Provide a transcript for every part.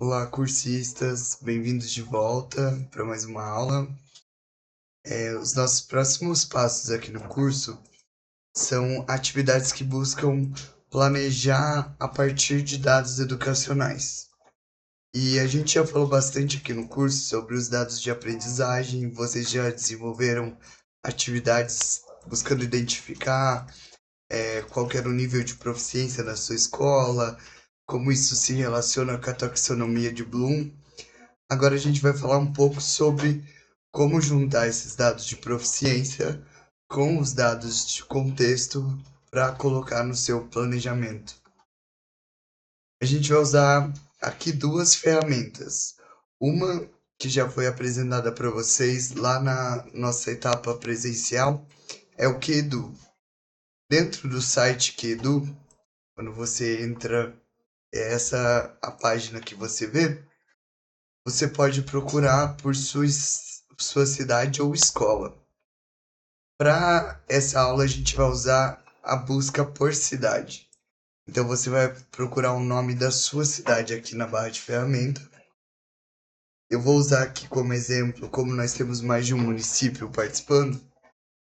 Olá, cursistas, bem-vindos de volta para mais uma aula. Os nossos próximos passos aqui no curso são atividades que buscam planejar a partir de dados educacionais. E a gente já falou bastante aqui no curso sobre os dados de aprendizagem, vocês já desenvolveram atividades buscando identificar qual que era o nível de proficiência da sua escola, como isso se relaciona com a taxonomia de Bloom. Agora a gente vai falar um pouco sobre como juntar esses dados de proficiência com os dados de contexto para colocar no seu planejamento. A gente vai usar aqui duas ferramentas. Uma que já foi apresentada para vocês lá na nossa etapa presencial é o Quedu. Dentro do site Quedu, quando você entra, é essa a página que você vê. Você pode procurar por sua cidade ou escola. Para essa aula, a gente vai usar a busca por cidade. Então, você vai procurar o nome da sua cidade aqui na barra de ferramenta. Eu vou usar aqui como exemplo, como nós temos mais de um município participando,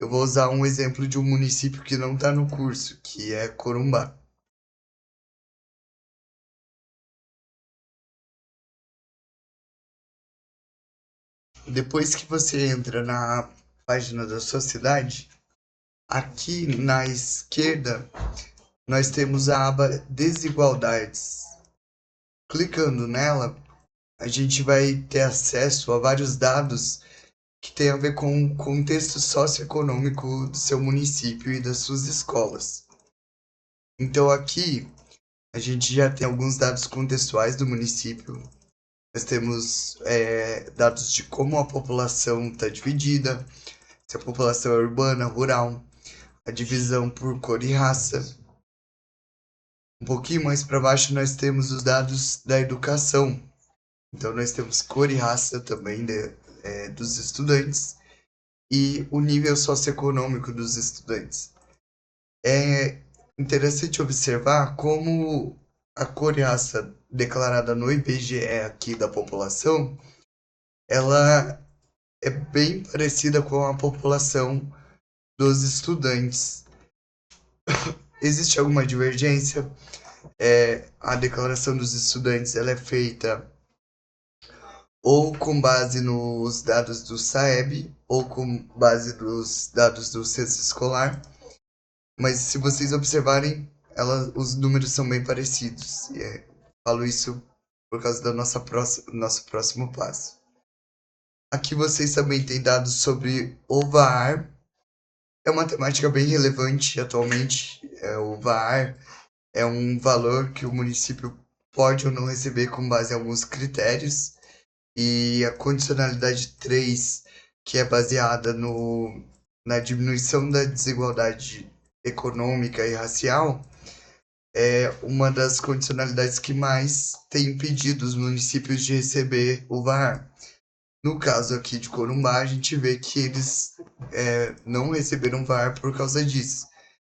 eu vou usar um exemplo de um município que não está no curso, que é Corumbá. Depois que você entra na página da sua cidade, aqui na esquerda nós temos a aba Desigualdades. Clicando nela, a gente vai ter acesso a vários dados que têm a ver com o contexto socioeconômico do seu município e das suas escolas. Então aqui a gente já tem alguns dados contextuais do município. Nós temos dados de como a população está dividida, se a população é urbana, rural, a divisão por cor e raça. Um pouquinho mais para baixo nós temos os dados da educação. Então nós temos cor e raça também dos estudantes e o nível socioeconômico dos estudantes. É interessante observar como a cor e raça declarada no IBGE aqui da população, ela é bem parecida com a população dos estudantes. Existe alguma divergência? A declaração dos estudantes ela é feita ou com base nos dados do SAEB, ou com base dos dados do censo escolar. Mas se vocês observarem, os números são bem parecidos. Falo isso por causa do nosso próximo passo. Aqui vocês também têm dados sobre o VAR. É uma temática bem relevante atualmente. O VAR é um valor que o município pode ou não receber com base em alguns critérios. E a condicionalidade 3, que é baseada na diminuição da desigualdade econômica e racial, é uma das condicionalidades que mais tem impedido os municípios de receber o VAR. No caso aqui de Corumbá, a gente vê que eles não receberam VAR por causa disso.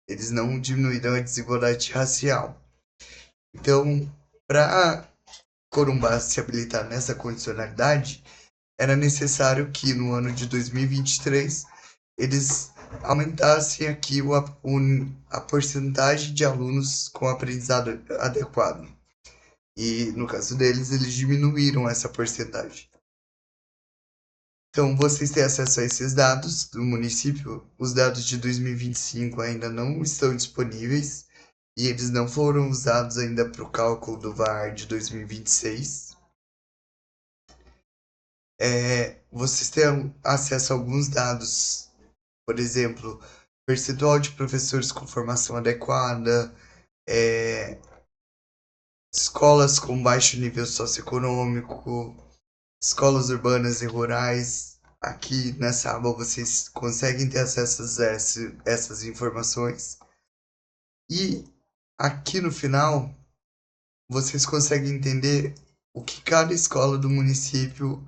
Eles não diminuíram a desigualdade racial. Então, para Corumbá se habilitar nessa condicionalidade, era necessário que no ano de 2023 eles aumentassem aqui a porcentagem de alunos com aprendizado adequado. E no caso deles, eles diminuíram essa porcentagem. Então, vocês têm acesso a esses dados do município. Os dados de 2025 ainda não estão disponíveis e eles não foram usados ainda para o cálculo do VAR de 2026. Vocês têm acesso a alguns dados, por exemplo, percentual de professores com formação adequada, escolas com baixo nível socioeconômico, escolas urbanas e rurais. Aqui nessa aba vocês conseguem ter acesso a essas informações. E aqui no final vocês conseguem entender o que cada escola do município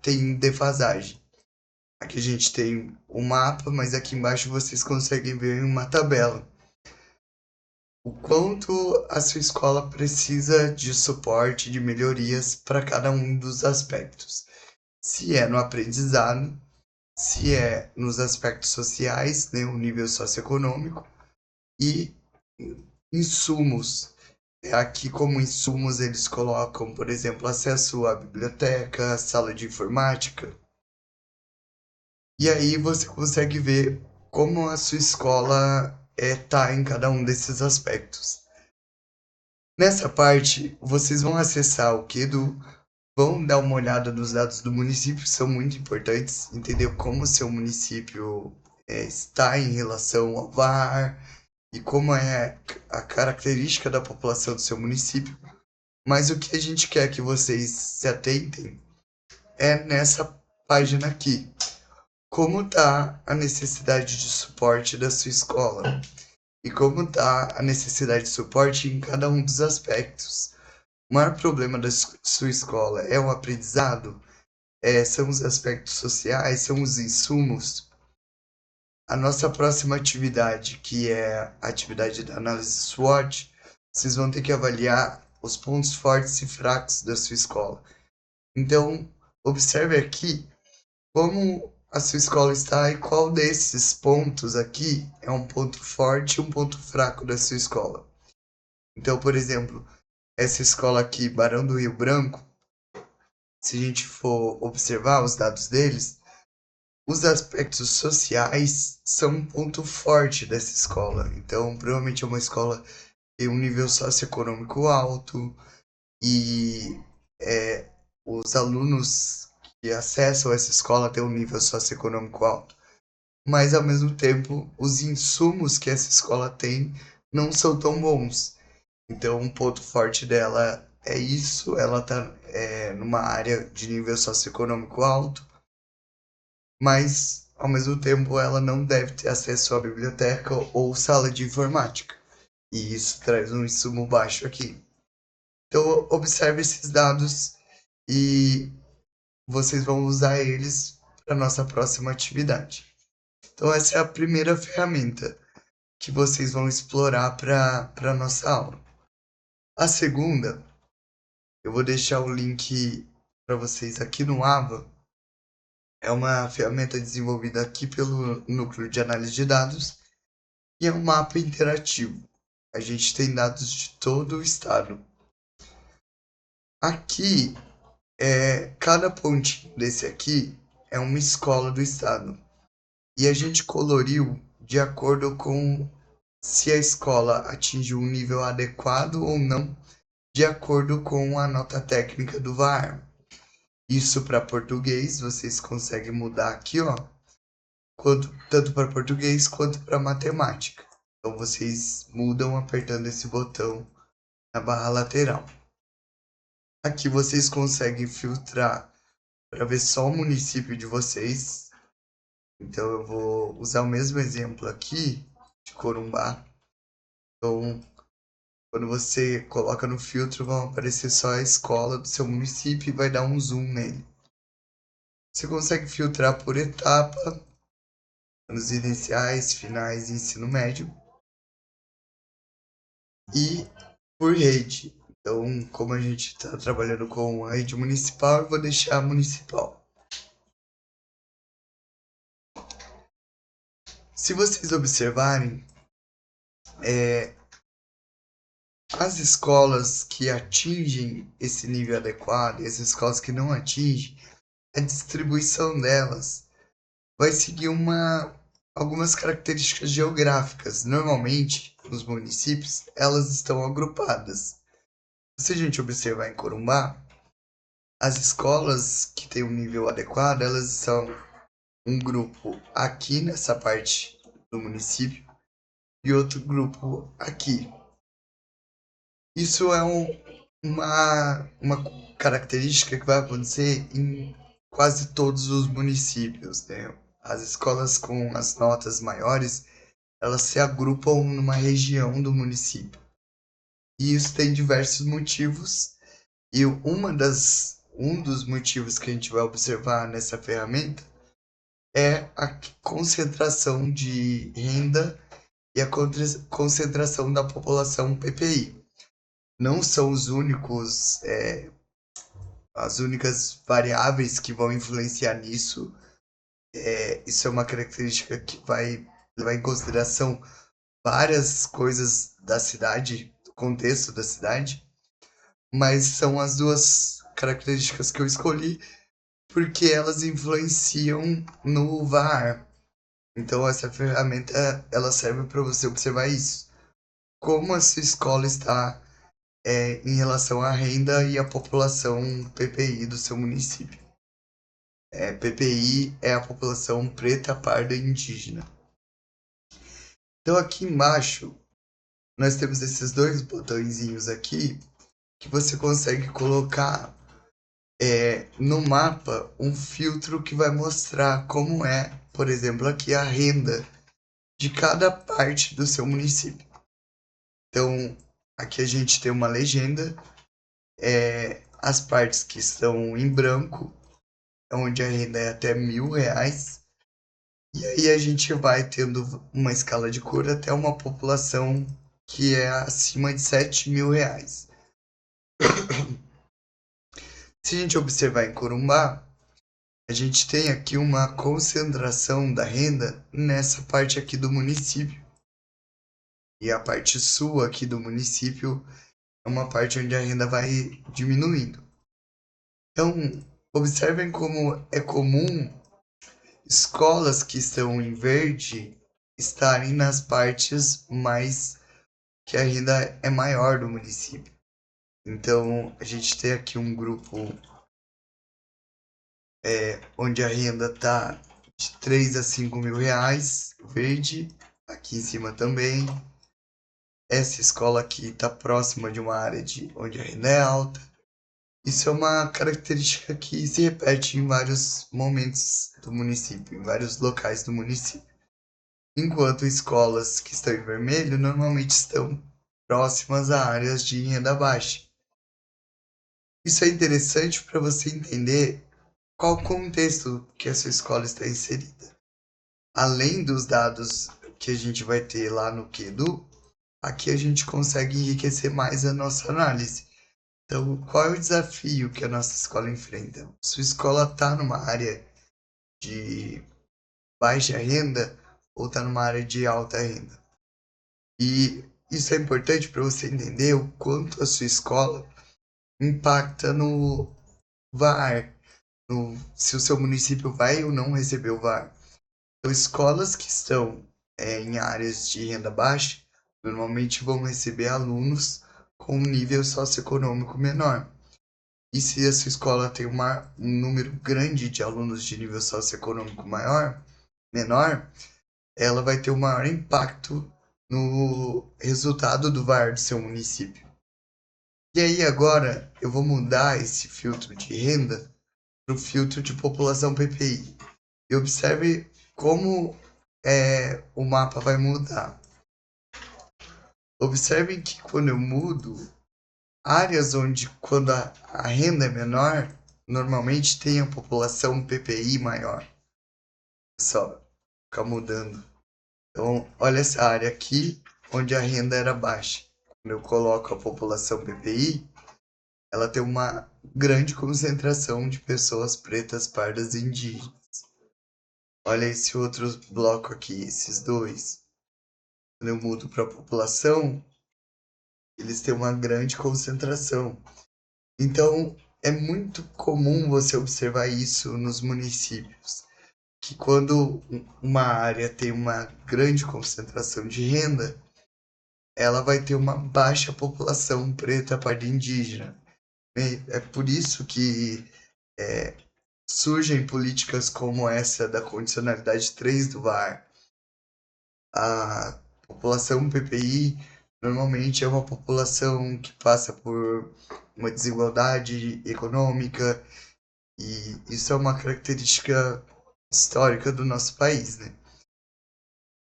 tem defasagem. Aqui a gente tem o mapa, mas aqui embaixo vocês conseguem ver uma tabela. o quanto a sua escola precisa de suporte, de melhorias para cada um dos aspectos. Se é no aprendizado, se é nos aspectos sociais, né, o nível socioeconômico, e insumos. Aqui, como insumos, eles colocam, por exemplo, acesso à biblioteca, sala de informática. E aí você consegue ver como a sua escola tá em cada um desses aspectos. Nessa parte, vocês vão acessar o Quedo, vão dar uma olhada nos dados do município, que são muito importantes, entender como o seu município está em relação ao VAR e como é a característica da população do seu município. Mas o que a gente quer que vocês se atentem é nessa página aqui. Como está a necessidade de suporte da sua escola? E como está a necessidade de suporte em cada um dos aspectos? O maior problema da sua escola é o aprendizado? São os aspectos sociais? São os insumos? A nossa próxima atividade, que é a atividade da análise SWOT, vocês vão ter que avaliar os pontos fortes e fracos da sua escola. Então, observe aqui como a sua escola está e qual desses pontos aqui é um ponto forte e um ponto fraco da sua escola. Então, por exemplo, essa escola aqui, Barão do Rio Branco, se a gente for observar os dados deles, os aspectos sociais são um ponto forte dessa escola. Então, provavelmente é uma escola que tem um nível socioeconômico alto e os alunos que acessam essa escola têm um nível socioeconômico alto. Mas, ao mesmo tempo, os insumos que essa escola tem não são tão bons. Então, um ponto forte dela é isso, ela está numa área de nível socioeconômico alto, mas ao mesmo tempo ela não deve ter acesso à biblioteca ou sala de informática. E isso traz um insumo baixo aqui. Então, observe esses dados e vocês vão usar eles para nossa próxima atividade. Então, essa é a primeira ferramenta que vocês vão explorar para a nossa aula. A segunda, eu vou deixar o link para vocês aqui no AVA. É uma ferramenta desenvolvida aqui pelo Núcleo de Análise de Dados e é um mapa interativo. A gente tem dados de todo o estado. Aqui, cada pontinho desse aqui é uma escola do estado. E a gente coloriu de acordo com se a escola atinge um nível adequado ou não, de acordo com a nota técnica do VAR. Isso para português, vocês conseguem mudar aqui, ó, tanto para português quanto para matemática. Então vocês mudam apertando esse botão na barra lateral. Aqui vocês conseguem filtrar para ver só o município de vocês. Então eu vou usar o mesmo exemplo aqui de Corumbá. Então, quando você coloca no filtro, vão aparecer só a escola do seu município e vai dar um zoom nele. Você consegue filtrar por etapa, anos iniciais, finais e ensino médio. E por rede. Então, como a gente está trabalhando com a rede municipal, eu vou deixar municipal. Se vocês observarem, as escolas que atingem esse nível adequado e as escolas que não atingem, a distribuição delas vai seguir algumas características geográficas. Normalmente, nos municípios, elas estão agrupadas. Se a gente observar em Corumbá, as escolas que têm um nível adequado, elas são um grupo aqui nessa parte do município e outro grupo aqui. Isso é uma característica que vai acontecer em quase todos os municípios, né? As escolas com as notas maiores, elas se agrupam numa região do município. E isso tem diversos motivos, e um dos motivos que a gente vai observar nessa ferramenta é a concentração de renda e a concentração da população PPI. Não são as únicas variáveis que vão influenciar nisso. Isso é uma característica que vai levar em consideração várias coisas da cidade, do contexto da cidade, mas são as duas características que eu escolhi porque elas influenciam no VAR. Então essa ferramenta ela serve para você observar isso. Como a sua escola está em relação à renda e à população PPI do seu município. PPI é a população preta, parda e indígena. Então aqui embaixo nós temos esses dois botõezinhos aqui que você consegue colocar no mapa um filtro que vai mostrar como é, por exemplo, aqui a renda de cada parte do seu município. Então aqui a gente tem uma legenda, as partes que estão em branco, onde a renda é até R$ 1.000. E aí a gente vai tendo uma escala de cor até uma população que é acima de R$ 7.000. Se a gente observar em Corumbá, a gente tem aqui uma concentração da renda nessa parte aqui do município. E a parte sul aqui do município é uma parte onde a renda vai diminuindo. Então, observem como é comum escolas que estão em verde estarem nas partes mais que a renda é maior do município. Então, a gente tem aqui um grupo onde a renda está de R$ 3 a R$ 5.000, verde, aqui em cima também. Essa escola aqui está próxima de uma área onde a renda é alta. Isso é uma característica que se repete em vários momentos do município, em vários locais do município. Enquanto escolas que estão em vermelho normalmente estão próximas a áreas de renda baixa. Isso é interessante para você entender qual o contexto que a sua escola está inserida. Além dos dados que a gente vai ter lá no QEDU, aqui a gente consegue enriquecer mais a nossa análise. Então, qual é o desafio que a nossa escola enfrenta? Sua escola está numa área de baixa renda ou está numa área de alta renda? E isso é importante para você entender o quanto a sua escola impacta no VAR, se o seu município vai ou não receber o VAR. Então, escolas que estão em áreas de renda baixa normalmente vão receber alunos com um nível socioeconômico menor. E se a sua escola tem um número grande de alunos de nível socioeconômico menor, ela vai ter um maior impacto no resultado do VAR do seu município. E aí agora eu vou mudar esse filtro de renda para o filtro de população PPI. E observe como o mapa vai mudar. Observem que quando eu mudo, áreas onde quando a renda é menor, normalmente tem a população PPI maior. Só ficar mudando. Então, olha essa área aqui, onde a renda era baixa. Quando eu coloco a população PPI, ela tem uma grande concentração de pessoas pretas, pardas e indígenas. Olha esse outro bloco aqui, esses dois. Quando eu mudo para a população, eles têm uma grande concentração. Então, é muito comum você observar isso nos municípios, que quando uma área tem uma grande concentração de renda, ela vai ter uma baixa população preta, parda e indígena. É por isso que surgem políticas como essa da condicionalidade 3 do VAR. A população PPI normalmente é uma população que passa por uma desigualdade econômica, e isso é uma característica histórica do nosso país, né?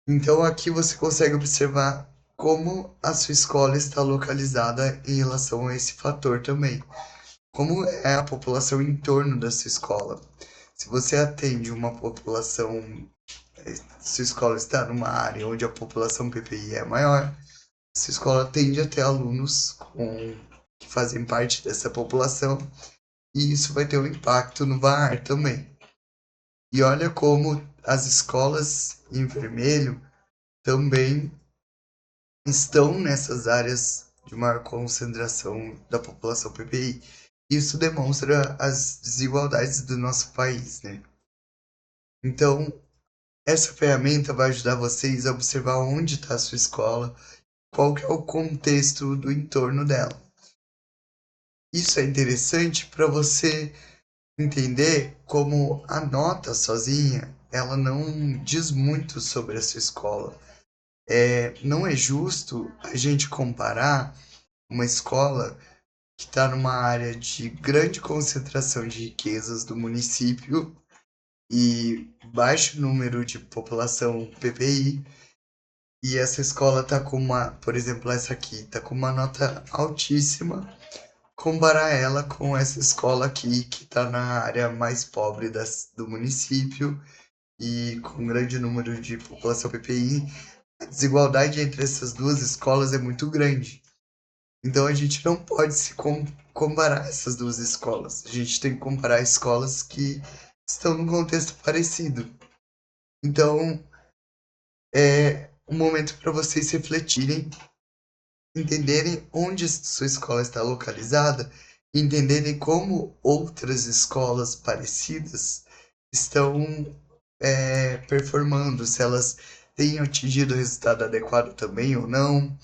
Então aqui você consegue observar como a sua escola está localizada em relação a esse fator também. Como é a população em torno da sua escola? Se você atende uma população sua escola está numa área onde a população PPI é maior, sua escola tende a ter alunos que fazem parte dessa população e isso vai ter um impacto no VAR também. E olha como as escolas em vermelho também estão nessas áreas de maior concentração da população PPI. Isso demonstra as desigualdades do nosso país, né? Então, essa ferramenta vai ajudar vocês a observar onde está a sua escola, qual que é o contexto do entorno dela. Isso é interessante para você entender como a nota sozinha, ela não diz muito sobre a sua escola. Não é justo a gente comparar uma escola que está numa área de grande concentração de riquezas do município e baixo número de população PPI, e essa escola está com por exemplo, essa aqui, está com uma nota altíssima, comparar ela com essa escola aqui, que está na área mais pobre do município e com um grande número de população PPI, a desigualdade entre essas duas escolas é muito grande. Então a gente não pode se comparar essas duas escolas. A gente tem que comparar escolas que estão num contexto parecido. Então é um momento para vocês refletirem, entenderem onde sua escola está localizada, entenderem como outras escolas parecidas estão performando, se elas têm atingido o resultado adequado também ou não,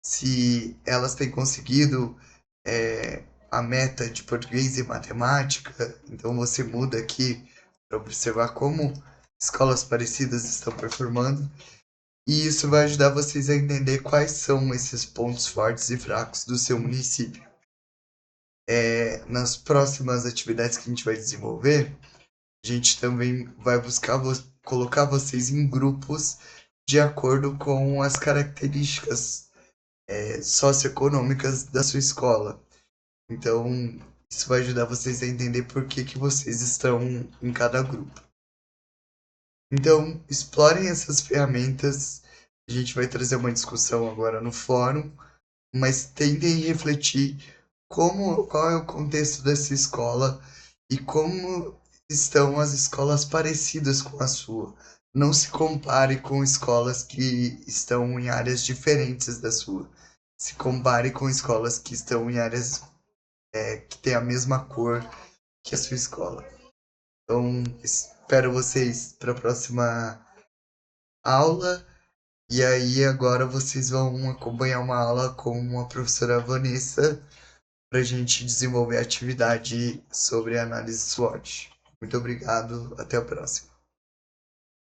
se elas têm conseguido a meta de português e matemática. Então você muda aqui para observar como escolas parecidas estão performando. E isso vai ajudar vocês a entender quais são esses pontos fortes e fracos do seu município. Nas próximas atividades que a gente vai desenvolver, a gente também vai buscar colocar vocês em grupos de acordo com as características socioeconômicas da sua escola. Então, isso vai ajudar vocês a entender por que vocês estão em cada grupo. Então, explorem essas ferramentas. A gente vai trazer uma discussão agora no fórum, mas tentem refletir qual é o contexto dessa escola e como estão as escolas parecidas com a sua. Não se compare com escolas que estão em áreas diferentes da sua. Se compare com escolas que estão em áreas que têm a mesma cor que a sua escola. Então, espero vocês para a próxima aula. E aí, agora vocês vão acompanhar uma aula com a professora Vanessa para a gente desenvolver a atividade sobre análise SWOT. Muito obrigado, até a próxima.